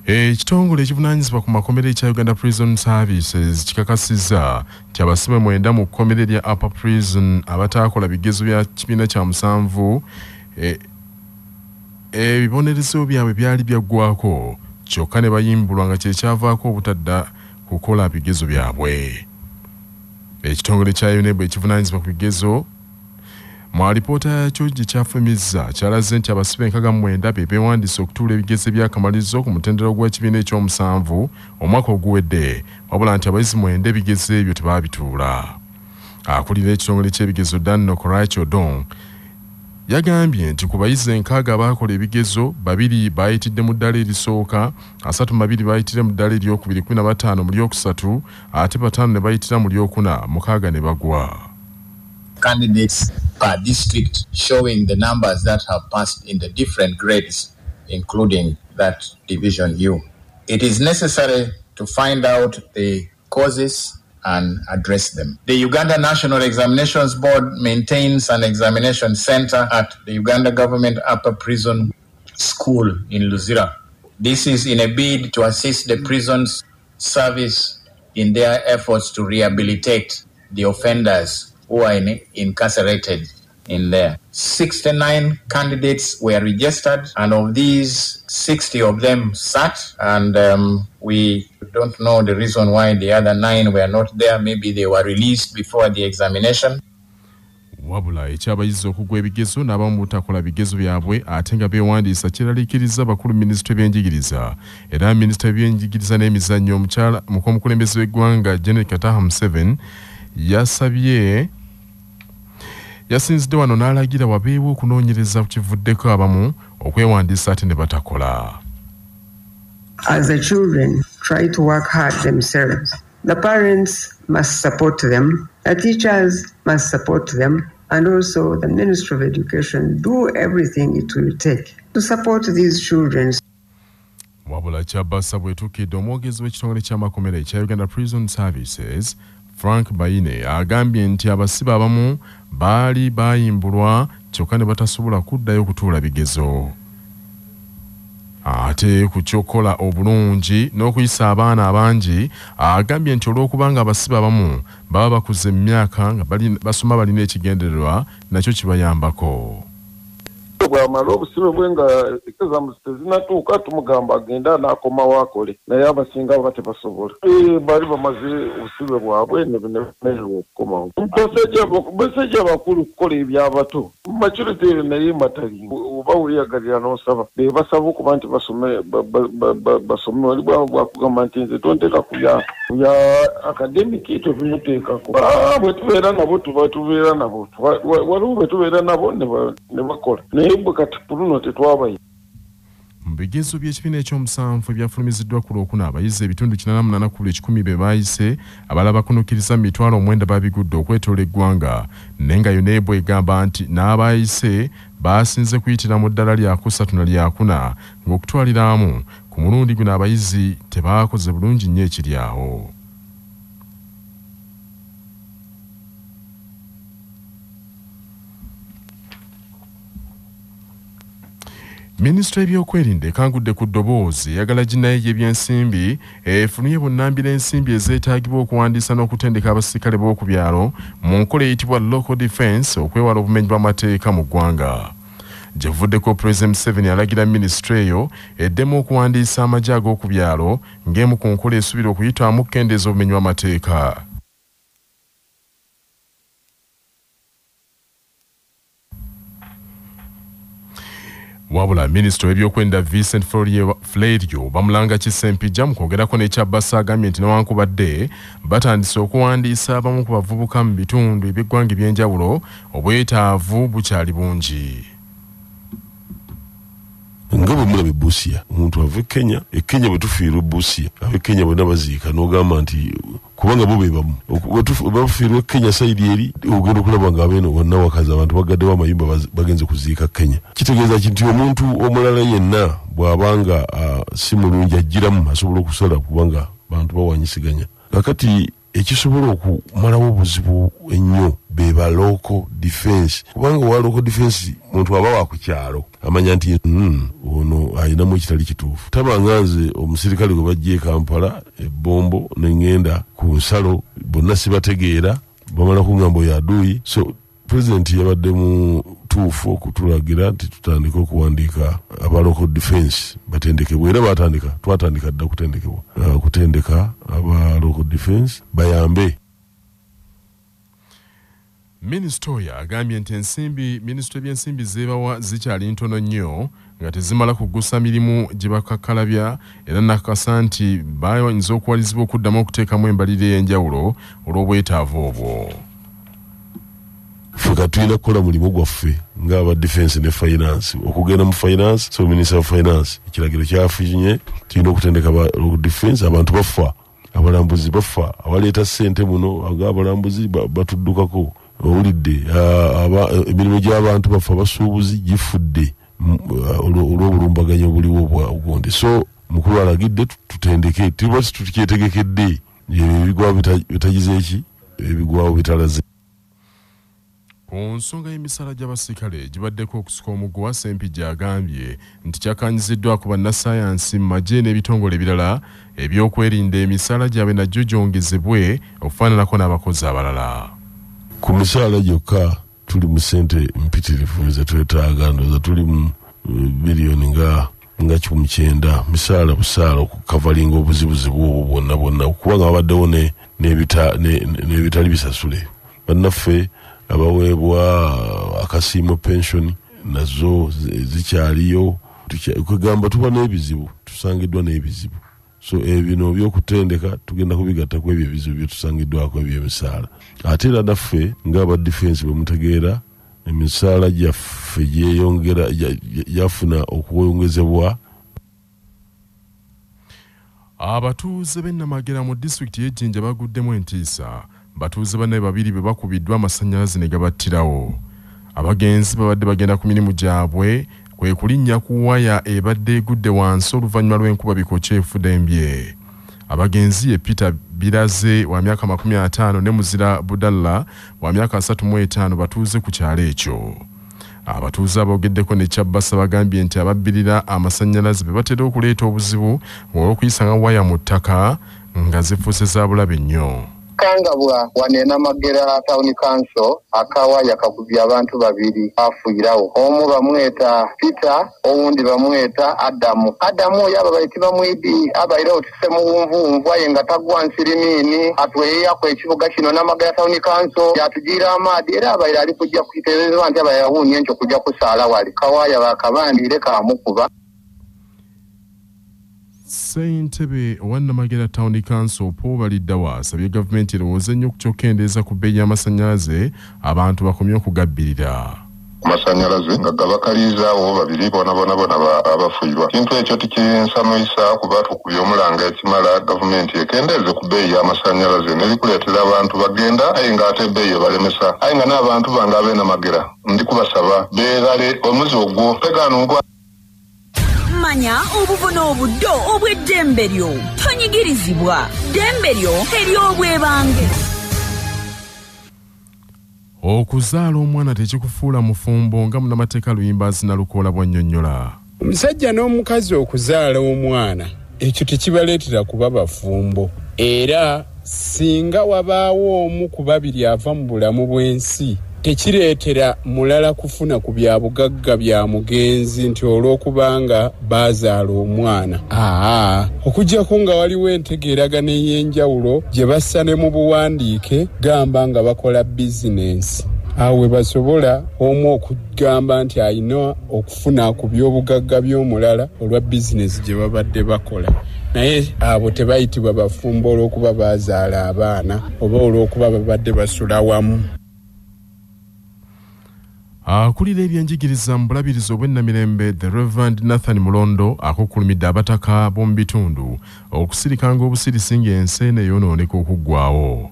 Ekitongole ekivunaanyizibwa ku makomera ekya Uganda Prison Services kikakasizza nti abasibe 9 mu kkomera lya Upper Prison abataakola bigezo bya kibiina kya 7 ebibonerezo byabwe byali byaggwako kyokka ne bayimbulwa nga kyekyavaako obutadda kukola bigezo byabwe. Ekitongole kya UNEB ekivunaanyizibwa ku bigezo mu alipoota yakyo gye kyafumizza kyalaze nti abasibe 9 be beewandiisa okutuula ebigezo by'akamalirizo ku mutendera gw'ekibiina ekyo7 omwaka oguwedde wabula nti abayizi 9 ebigezo ebyo tebaabituula. Akulira ekitongole ky'ebigezo Dan Nokoracho Dong yagambye nti ku bayizi 6 abaakola ebigezo 2 baayitidde mu ddala erisooka, 32 baayitira mu ddala eryokubiri, 15 mu lyokusatu ate 5 ne bayitira mu lyokuna, 6 ne bagwa. Candidates per district showing the numbers that have passed in the different grades, including that Division U. It is necessary to find out the causes and address them. The Uganda National Examinations Board maintains an examination center at the Uganda Government Upper Prison School in Luzira. This is in a bid to assist the prisons service in their efforts to rehabilitate the offenders who are incarcerated in there. 69 candidates were registered, and of these, 60 of them sat, and we don't know the reason why the other 9 were not there. Maybe they were released before the examination. Wabula ekyabayizi okugwa ebigezo n'abamu butakola bigezo byabwe ate nga beewandiisa kiraliikiriza bakulu minisitule by'enjigiriza era minisitule by'enjigiriza n'emizannyo omukyala omukulembeze w'eggwanga Janet Kataha Museveni yasinzidde wano n'alagira wabeewo okunoonyereza kukivuddeko abamu okwewandiisa ate ne batakola. As the children try to work hard themselves, the parents must support them, the teachers must support them, and also the Ministry of Education do everything it will take to support these children. Wabula kyabasa bwetuukidde omwogezi w'ekitongole ky'amakomera ekya Uganda Prison Services Frank Bayine agambye nti abasibe abamu baali bayimbulwa kyokka ne batasobola kuddayo kutuula bigezo. Ate ku kyokola obulungi n'okuyisa abaana abangi agambye nti olw'okubanga abasibe abamu baba bakuze emyaka nga basoma balina ekigendererwa nakyo kibayambako. Bwamala obusibe bwe nga exams tezinatuuka tumugamba agenda n'akoma waakole naye abasinga baba tebasobola. Baali bamaze obusibe bwabwe ne benemererwa okukomawo. Basajja bakulu kukola eby'abato maturity naye matali oba weeyagalira n'osaba be basaba okuba nti basome wali bwabo bwakugamba nti nze tonteeka ku bya academic tebimuteekako. Bwe tubeera nabo tubeera nabo waliwo bwe tubeera nabo ne bakola naye bwe kati puluno tetwabayo. Mu bigezo by'ekibiina ekyomusanvu ebyafulumiziddwa ku Lwokuna abayizi ebitundu 88 ku 100 be baayise abalala bakunukkiriza mu mitwalo 9 babigudde okwetoola eggwanga naye nga UNEB egamba nti n'abaayise baasinze kuyitira mu ddala lya 3 na lya 4 ng'okutwaliramu ku mulundi guno abayizi tebaakoze bulungi nnyo ekiri awo. Ministry y'ebyokwerinda ekangudde ku ddoboozi eyagala ginnaye y'ebyensimbi efunye bunnambira ensimbi ezeetaagibwa okuwandiisa n'okutendeka abasirikale b'oku byalo mu nkola eyitibwa local defense okwewala obumenyi bw'amateeka mu ggwanga. Gyevuddeko President Museveni alagira ministry eyo eddemu okuwandiisa amagye ag'oku byalo ng'emu ku nkola esuubira okuyitamu okukendeeza obumenyi bw'amateeka. Wabula Minister w'ebyokwerinda Vincent Flerio bamulanga kisempijja mu kwogerako n'ekyabasa agambye nti newankubadde batandise okuwandiisa abamu ku bavubuka mu bitundu eby'eggwanga eby'enjawulo obwetaavu bukyali bungi. Nga bwe mulabe Busia omuntu ava Kenya Kenya bwe tufiirwa Busia abe Kenya bwe nabaziika n'ogamba nti kubanga bo bebamu bafiirwa Kenya sayidi eri ogenda okulaba nga abeeno bonna wakazi abantu bagaddewo amayumba bagenze kuziika Kenya. Kitegeeza nti omuntu omulala yenna bw'abanga si mulungi ajjiramu asobola okusala kubanga bantu bawanyisiganya. Kakati ekisobola okumalawo obuzibu ennyo beba local defense kubanga wa local defense muntu aba wa kukyalo amanya nti ono ayina mu kitali kituufu tabanganze omusirikale gwe bajje Kampala ebombo n'engenda ku nsalo bonna sibategeera bamala ku ngambo ya adui so president yabadde mu tuufu okutulagira nti tutandika okuwandiika aba local defense batendekebwa era twatandika dda kutendeka aba local defense bayambe. Minisitoya agambye nti minisitule by'ensimbi zeebawa zikyali ntono nnyo nga tezimala kugusa mirimu gye bakakkalabya era nakakasa nti bayinza okuwalizibwa okuddamu okuteekamu embalirira ey'enjawulo olw'obwetaavu obwo. Fuka tulina kukola mulimu gwaffe ng'aba defense ne finance okugenda mu finance so minister of finance ekiragiro kyafunye tulina okutendeka ba defense abantu bafa abalambuzi bafa abaleeta ssente muno ag'abalambuzi batuddukako owulidde emirimu gy'abantu bafa abasuubuzi gifudde olw'obulumbaganya obuliwo obugundi so mukulu alagidde tutendeke tuba tukyetegekedde ebigwawo bitagize eki ebigwawo bitalaze. Ku nsonga y'emisaala gy'abasirikale gibaddeko okusika omuggo wa Ssempijja agambye nti kyakanyiziddwa ku bannassaayansi mu magye n'ebitongole ebirala ebyokwerinda emisaala gyabwe nagyo gyongezebwe okufaananako n'abakozi abalala. Ku misaala gyokka tuli mu ssente mpitirivu ze twetaaga ndowooza tuli mu biliyoni nga 19 misaala busaala okukavalinga obuzibuzibu obwo bwonna kubanga babaddewo n'ebitali bisasule bannaffe abaweebwa akasiimo pension nazo zikyaliyo kugamba tuba n'ebizibu tusangiddwa n'ebizibu so ebino byokutendeka tugenda kubigatta ku ebyo ebizibu byetusangiddwako eby'emisaala ate era naffe ng'aba defense bwe mutegeera emisaala gyaffe gyafuna okwongezebwa. Abatuuze b'e Namagera mu disitulikiti y'Ejjinja baguddemu entiisa batuuze banne babiri be bakubiddwa amasannyalaze ne gabattirawo. Abagenzi babadde bagenda ku mirimu gyabwe kwe kulinnya ku waya ebadde egudde wansi oluvannyuma lw'enkuba bikokye efudembye. Abagenzi Peter Biraze wa myaka 50 ne Muzira Budalla wa myaka 35 batuuze ku kyalo ekyo. Abatuuze abogeddeko ne Kyabbasa bagambye nti ababbirira amasannyalaze be batera okuleeta obuzibu olw'okuyisanga waya mu ttaka nga zifuuse za bulabe nnyo. Kangabwa wane Namagera Town Council akawaya kakubya abantu babiri afuirawo omu bamweta Peter owundi bamweta Adamu yaba bayiti bamwidi abaira otise muwumvu ayenga tagwa nsirimini atweya ku ekibuga kino Namagera Town Council yatugira amadi era abaira ali kujja kuiteereza nti abaira hunye ncho kujja kusala wali kawaya bakabandire kamukuba. Ssentebe wa Namagera Town Council Paul Baliddawa asabye gavumenti erowooze nnyo ku kyokkendeeza ku bbeeyi y'amasannyalaze abantu bakomye okugabbirira. Amasannyalaze nga gabakalizaawo babiri bona abafuirwa kintu ekyo tikinsamuyisa kuba tukubye omulanga ekimala gavumenti ekendeeze ku bbeeyi y'amasannyalaze nebikuleetera abantu bagenda aye nga ate ebbeeyi ebalemesa aye nga n'abantu bange ab'e Namagera ndi kubasaba beerale omuzi ogwo tegaanungwa. Manya obuvuna obuddo obw'eddembe lyo tonyigirizibwa ddembe lyo ery'obwebange. Okuzaala omwana tekikufuula mufumbo nga munnamateeka Luyimbazi Nalukoola bw'annyonnyola. Omusajja n'omukazi okuzaala omwana ekyo tekibaleetera kuba bafumbo era singa wabaawo omu ku babiri ava mu bulamu bw'ensi tekireetera mulala kufuna ku bya bugagga bya mugenzi nti olw'okubanga bazaala omwana. Okujjako nga waliwo entegeeragana ey'enjawulo gye bassa ne mu buwandiike gamba nga bakola bizinensi. Awe basobola omu okugamba nti ayina okufuna ku by'obugagga by'omulala olwa bizinensi gye babadde bakola. Naye abo tebayitibwa bafumbo olw'okuba bazaala abaana oba olw'okuba babadde basula wamu. Akulira ebyenjigiriza mu bulabirizi obw'ennamirembe The Reverend Nathan Mulondo akukkulumidde abataka b'omu bitundu okusirikanga obusirisi ng'ensi eno eyonooneka okuggwaawo.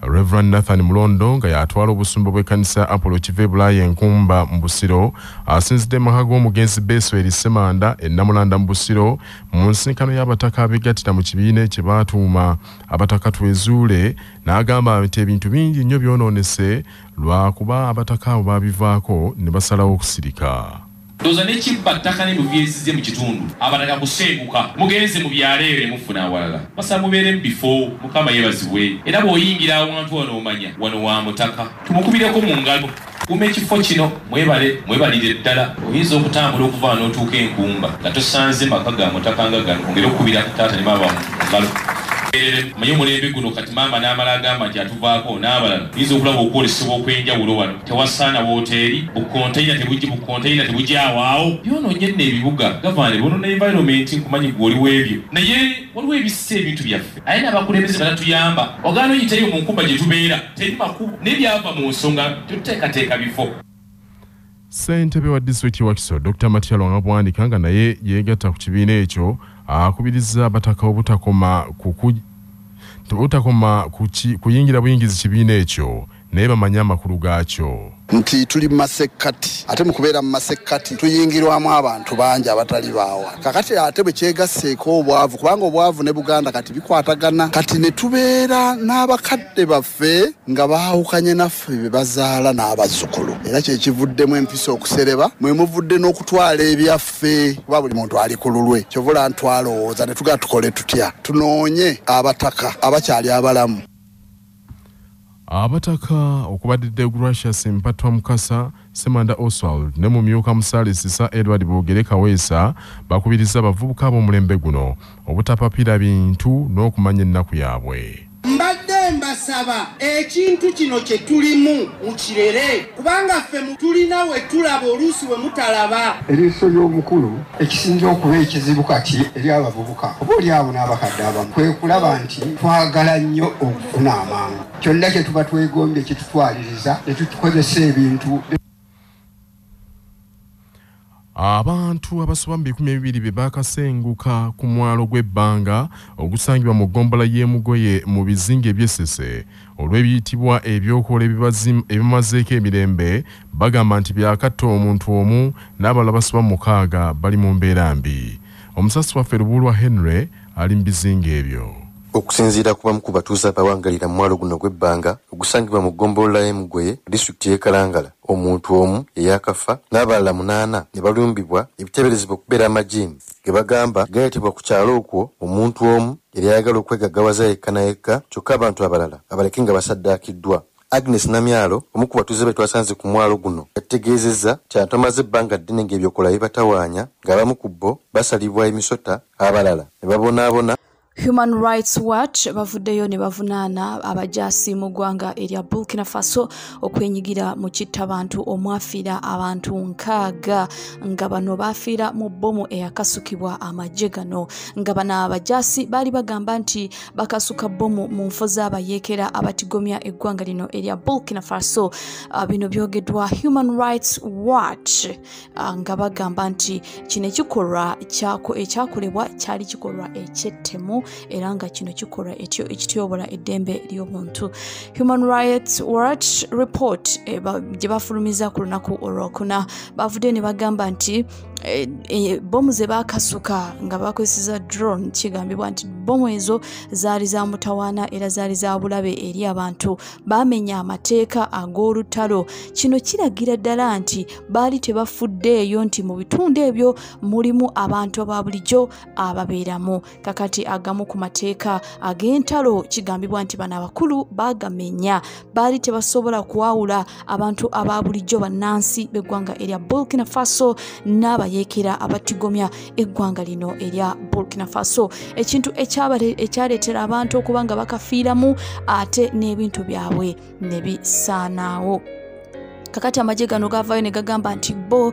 Reverend Nathan Mulondo nga yatwala obusumba bw'ekkanisa Apollo Kivebulaye Enkumba mu Busiro asinzidde maka g'omugenzi Beso Erisemanda Ennamulanda mu Busiro mu nsisinkano y'abataka abegattira mu kibiina kye baatuuma abataka twezuule n'agamba nti ebintu bingi nnyo byonoonese lwakuba abataka abo babivaako ne basalawo okusirika. Doza n'ekibba ttaka ne mubyesize mu kitundu abataka kusenguka mugenze mu byaleero mufuna awalala basaba mubeere mu bifo Mukama yeebazibwe era bw'oyingira awantu wano omanya wano wa mutaka tumukubireko mu ngalo kuma ekifo kino mwebalire ddala oyinza okutambula okuva n'otuuka Enkumba nga tosanze maka ga mutaka nga gano ongera okukubira taata ne maama mu ngalo Mayo mulembe guno kati mama n'amala agamba nti atuvaako n'abalala yinza okulaba okwolesebwa okw'enjawulo wano tewasaana wooteri bukonteyina tebujja awaawo byonoonye nno ebibuga gavana bono environment nkumanyi gwe oliwo ebyo naye waliwo ebisisa ebintu byaffe aye n'abakulembeze banatuyamba ogaana oyitayo mu nkumba gye tubeera teri makubu n'ebyava mu nsonga tuteekateeka bifo. Ssentebe wa disitulikiti wa Kiso Dr. Matialo Ngabwandika nga naye yeegatta ku kibiina ekyo akubiriza abataka obutakoma kuyingira buyingizi kibiina ekyo naye bamanye amakulu gaakyo. Nti tuli masekati ate mu kubeera mu masekati tuyingirwamu abantu bangi abatali baawa kakati ate bwe kyegasseeko obwavu kubanga obwavu ne Buganda kati bikwatagana kati ne tubeera n'abakadde baffe nga baawukanye naffe be bazaala n'abazzukulu era kyekivuddemu empisa okusereba mwe muvudde n'okutwala ebyaffe kuba buli muntu ali ku lulwe kyovula ntwalowooza ne tugaa tukole tutya tunoonye abataka abakyali abalamu. Abataka okubadde Gracious Mpatwa Mukasa Semanda Oswald ne mumyuka Musalisi Edward Bogere Kaweesa bakubiriza abavubuka ab'omulembe guno obutapapira bintu n'okumanya ennaku yaabwe. Mbadde mbasaba ekintu kino kye tulimu mukirere kubanga ffe tulina we tulaba oluusi we mutalaba. Eriiso ly'omukulu ekisinza okuba ekizibu kati eri abavubuka oba oli abo n'abakadde abamu kwe kulaba nti twagala nnyo okufuna amangu kyonna kye tuba twegombye kitutwaliriza ne tutukozesa ebintu. Abantu abasoba mu 200 be bakasenguka ku mwalo gw'ebbanga ogusangibwa mu gombola y'emugoye mu bizinga by'essese olw'ebiyitibwa ebyokola ebimazeeko emirembe bagamba nti byakatta omuntu omu n'abalala basoba 6 bali mu mbeera mbi. Omusasi waffe Lubulwa Henry ali mu bizinga ebyo. Okusinziira ku bamu ku batuuze abawangalira mu mwalo guno gw'ebbanga ogusangibwa mu ggombolola y'emugoye disitulikiti y'e Kalangala omuntu omu eyakafa n'abalala 8 ne balumbibwa ebiteeberezebwa okubeera amajiini ge bagamba gayitibwa ku kyalo okwo omuntu omu yali ayagala okwegaggawaza yekka na yekka kyokka abantu abalala abaleke nga basaddaakiddwa. Agnes Namyalo omu ku batuuze be twasanze ku mwalo guno yategeezezza nti abantu bamaze ebbanga ddene ng'ebyokola bibatawaanya ng'abamu ku bo basalibwa emisota abalala ne babonaabona. Human Rights Watch bavuddeyo ne bavunaana abajaasi mu ggwanga erya Burkina Faso okwenyigira mu kittabantu omwafiira abantu 6 nga bano baafiira mu bbomu eyakasukibwa amagye gano nga bano abajaasi baali bagamba nti bakasuka bbomu mu nfo z'abayeekera abatigomya eggwanga lino erya Burkina Faso. Bino byogeddwa Human Rights Watch nga bagamba nti kino ekikolwa ekyakolebwa kyali kikolwa ekyettemu era nga kino kikolwa ekityobola eddembe ly'omuntu. Human Rights Watch report gye bafulumiza ku lunaku olwokuna bavudde ne bagamba nti bomu ze bakasuka nga bakozesa drone kigambibwa nti bomu ezo zaali za mutawaana era zaali za bulabe eri abantu bamenya amateeka ag'olutalo. Kino kiragira ddala nti baali tebafuddeeyo nti mu bitundu ebyo mulimu abantu aba bulijjo ababeeramu. Kakati agamu ku mateeka ag'entalo kigambibwa nti bano abakulu bagamenya baali tebasobola kuwawula abantu aba bulijjo bannansi b'eggwanga erya Burkina Faso n'abayeekera abatigomya eggwanga lino erya Burkina Faso. Ekintu ekyaleetera abantu okuba nga bakafiiramu ate n'ebintu byabwe ne bisaanaawo. Kakati amagye gano gavaayo ne gagamba nti bo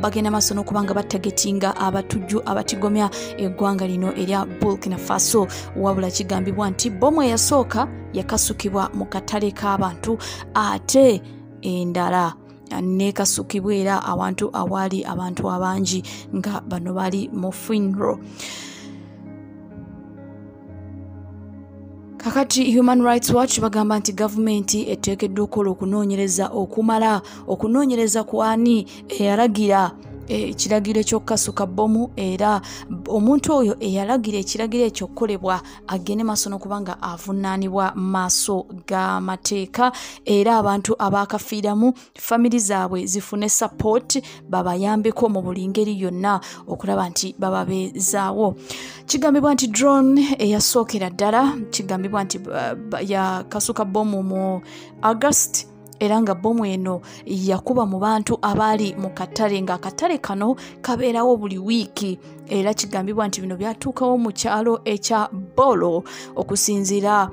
bagenda maaso n'okubanga battagetinga abatujju abatigomya eggwanga lino erya Burkina Faso. Wabula kigambibwa nti bomu eyasooka yakasukibwa mu katale k'abantu ate endala nekasukibwa era awantu awaali abantu abangi nga bano bali mu funeral. Kakati Human Rights Watch bagamba nti gavumenti eteekeddwa okukola okunoonyereza okumala okunoonyereza ku ani eyalagira ekiragiro eky'okukasuka bbomu era omuntu oyo eyalagira ekiragiro ekyo okukolebwa agende maaso n'okubanga avunaanibwa maaso g'amateeka era abantu abaakafiiramu famiri zaabwe zifune support babayambeko mu buli ngeri yonna okulaba nti bababeezaawo. Kigambibwa nti drone eyasookera ddala kigambibwa nti yakasuka bbomu mu August era nga bbomu eno yakuba mu bantu abaali mu katale ng'akatale kano kabeerawo buli wiiki era kigambibwa nti bino byatuukawo mu kyalo ekya Bolo okusinziira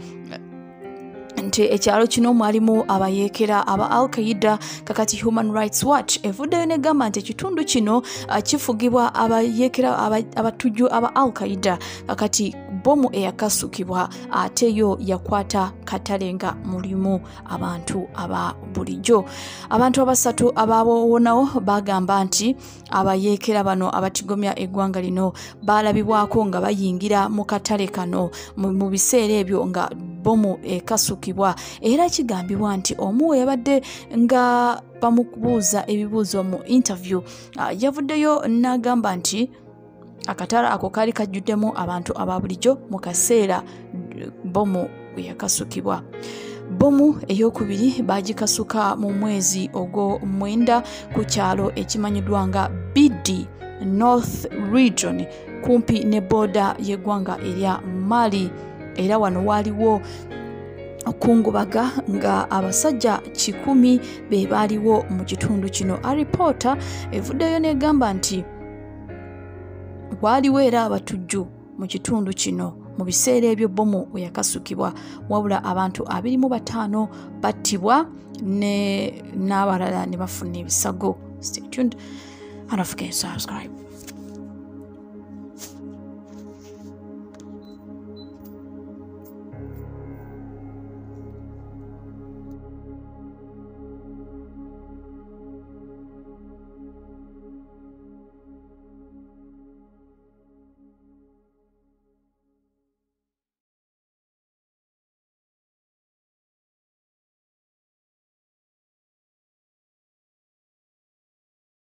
nti ekyalo kino mwalimu abayeekera aba Al-Qaeda. Kakati Human Rights Watch evuddeyo negamba nti ekitundu kino kifugibwa abayeekera abatujju aba Al-Qaeda. Kakati bbomu eyakasukibwa ate yo yakwata katale nga mulimu abantu aba bulijjo. Abantu abasatu abawonawo bagamba nti abayeekera bano abatigomya eggwanga lino balabibwako nga bayingira mu katale kano mu biseera ebyo nga bbomu ekasukibwa era kigambibwa nti omu yabadde nga bamukubuuza ebibuuzo mu interview yavuddeyo n'agamba nti akatala ako kaali kajjuddemu abantu ababulijjo mu kaseera bbomu yakasukibwa. Bbomu eyokubiri bagikasuka mu mwezi ogw'omwenda ku kyalo ekimanyiddwa nga Bidi North Region kumpi ne booda y'eggwanga erya Mali era wano waaliwo okungubaga nga abasajja 100 be baaliwo mu kitundu kino. Alipoota evuddeyo n'egamba nti waaliwo era abatujju mu kitundu kino mu biseera ebyo bbomu we yakasukibwa wabula abantu 25 battibwa n'abalala ne bafuna ebisago. Stay tuned and don't forget to subscribe.